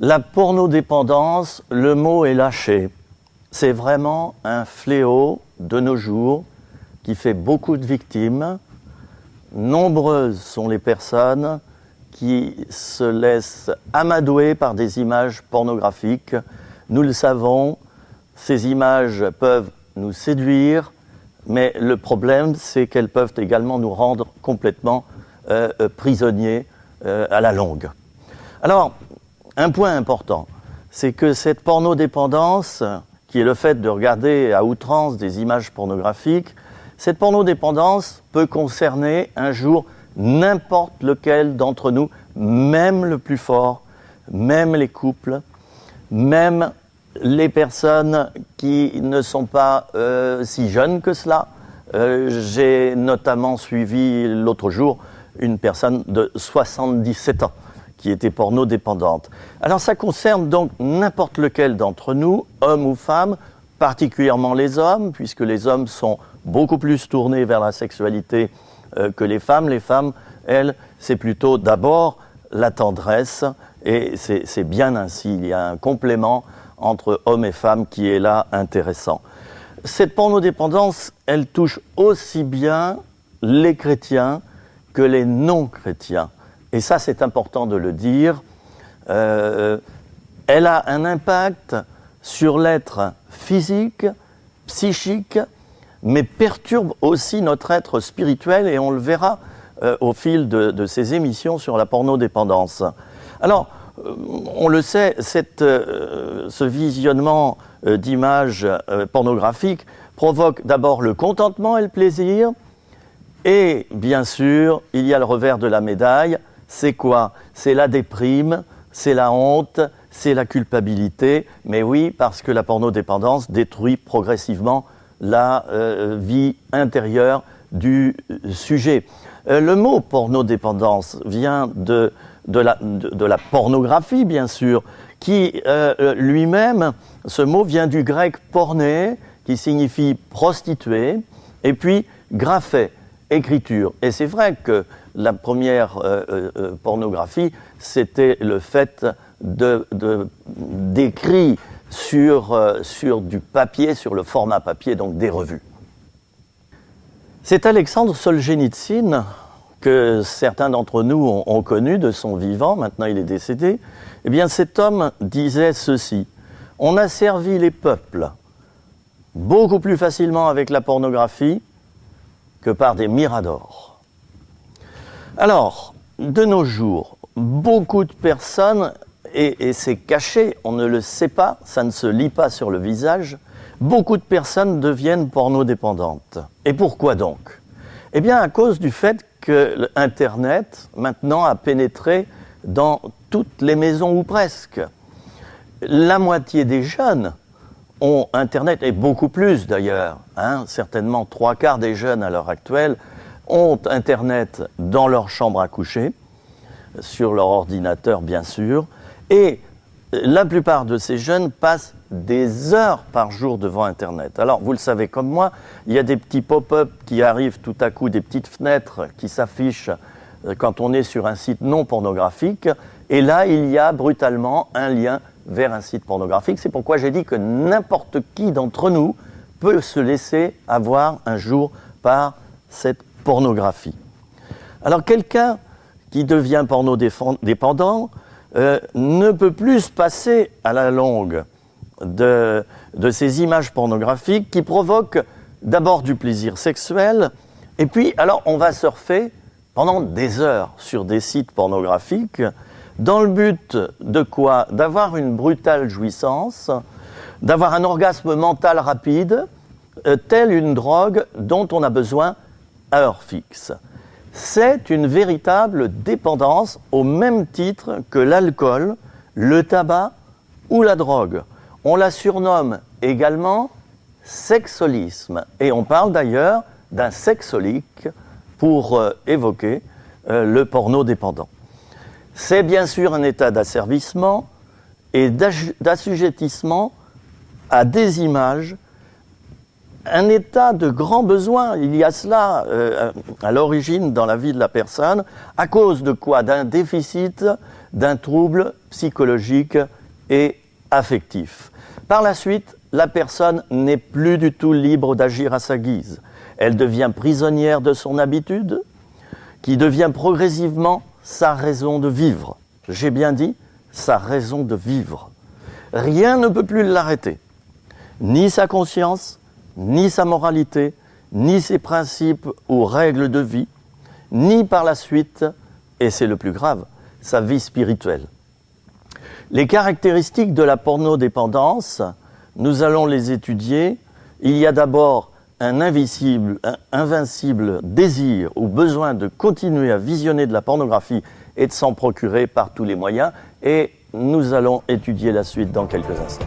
La pornodépendance, le mot est lâché. C'est vraiment un fléau de nos jours qui fait beaucoup de victimes. Nombreuses sont les personnes qui se laissent amadouer par des images pornographiques. Nous le savons, ces images peuvent nous séduire, mais le problème, c'est qu'elles peuvent également nous rendre complètement prisonniers à la longue. Alors, un point important, c'est que cette pornodépendance, qui est le fait de regarder à outrance des images pornographiques, cette pornodépendance peut concerner un jour n'importe lequel d'entre nous, même le plus fort, même les couples, même les personnes qui ne sont pas si jeunes que cela. J'ai notamment suivi l'autre jour une personne de 77 ans qui était pornodépendante. Alors ça concerne donc n'importe lequel d'entre nous, hommes ou femmes, particulièrement les hommes, puisque les hommes sont beaucoup plus tournés vers la sexualité que les femmes. Les femmes, elles, c'est plutôt d'abord la tendresse, et c'est bien ainsi. Il y a un complément entre hommes et femmes qui est là intéressant. Cette pornodépendance, elle touche aussi bien les chrétiens que les non-chrétiens. Et ça, c'est important de le dire. Elle a un impact sur l'être physique, psychique, mais perturbe aussi notre être spirituel, et on le verra au fil de ces émissions sur la pornodépendance. Alors, on le sait, ce visionnement d'images pornographiques provoque d'abord le contentement et le plaisir, et bien sûr, il y a le revers de la médaille. C'est quoi? C'est la déprime, c'est la honte, c'est la culpabilité. Mais oui, parce que la pornodépendance détruit progressivement la vie intérieure du sujet. Le mot pornodépendance vient de la pornographie, bien sûr, qui lui-même, ce mot vient du grec porné, qui signifie prostituée, et puis graphe, écriture. Et c'est vrai que la première pornographie, c'était le fait d'écrire sur du papier, sur le format papier, donc des revues. C'est Alexandre Solzhenitsyn, que certains d'entre nous ont connu de son vivant, maintenant il est décédé. Eh bien, cet homme disait ceci: on a servi les peuples beaucoup plus facilement avec la pornographie que par des miradors. Alors, de nos jours, beaucoup de personnes, et c'est caché, on ne le sait pas, ça ne se lit pas sur le visage, beaucoup de personnes deviennent pornodépendantes. Et pourquoi donc? Eh bien, à cause du fait que Internet, maintenant, a pénétré dans toutes les maisons, ou presque. La moitié des jeunes ont Internet, et beaucoup plus d'ailleurs, certainement 3/4 des jeunes à l'heure actuelle ont Internet dans leur chambre à coucher, sur leur ordinateur bien sûr, et la plupart de ces jeunes passent des heures par jour devant Internet. Alors, vous le savez comme moi, il y a des petits pop-up qui arrivent tout à coup, des petites fenêtres qui s'affichent quand on est sur un site non pornographique, et là, il y a brutalement un lien vers un site pornographique. C'est pourquoi j'ai dit que n'importe qui d'entre nous peut se laisser avoir un jour par cette pornographie. Alors, quelqu'un qui devient pornodépendant ne peut plus se passer à la longue de ces images pornographiques qui provoquent d'abord du plaisir sexuel, et puis alors on va surfer pendant des heures sur des sites pornographiques dans le but de quoi? D'avoir une brutale jouissance, d'avoir un orgasme mental rapide, telle une drogue dont on a besoin à heure fixe. C'est une véritable dépendance au même titre que l'alcool, le tabac ou la drogue. On la surnomme également sexolisme, et on parle d'ailleurs d'un sexolique pour évoquer le porno-dépendant. C'est bien sûr un état d'asservissement et d'assujettissement à des images, un état de grand besoin. Il y a cela à l'origine dans la vie de la personne, à cause de quoi? D'un déficit d'un trouble psychologique et affectif. Par la suite, la personne n'est plus du tout libre d'agir à sa guise. Elle devient prisonnière de son habitude, qui devient progressivement sa raison de vivre. J'ai bien dit, sa raison de vivre. Rien ne peut plus l'arrêter. Ni sa conscience, ni sa moralité, ni ses principes ou règles de vie, ni par la suite, et c'est le plus grave, sa vie spirituelle. Les caractéristiques de la pornodépendance, nous allons les étudier. Il y a d'abord un invincible désir ou besoin de continuer à visionner de la pornographie et de s'en procurer par tous les moyens. Et nous allons étudier la suite dans quelques instants.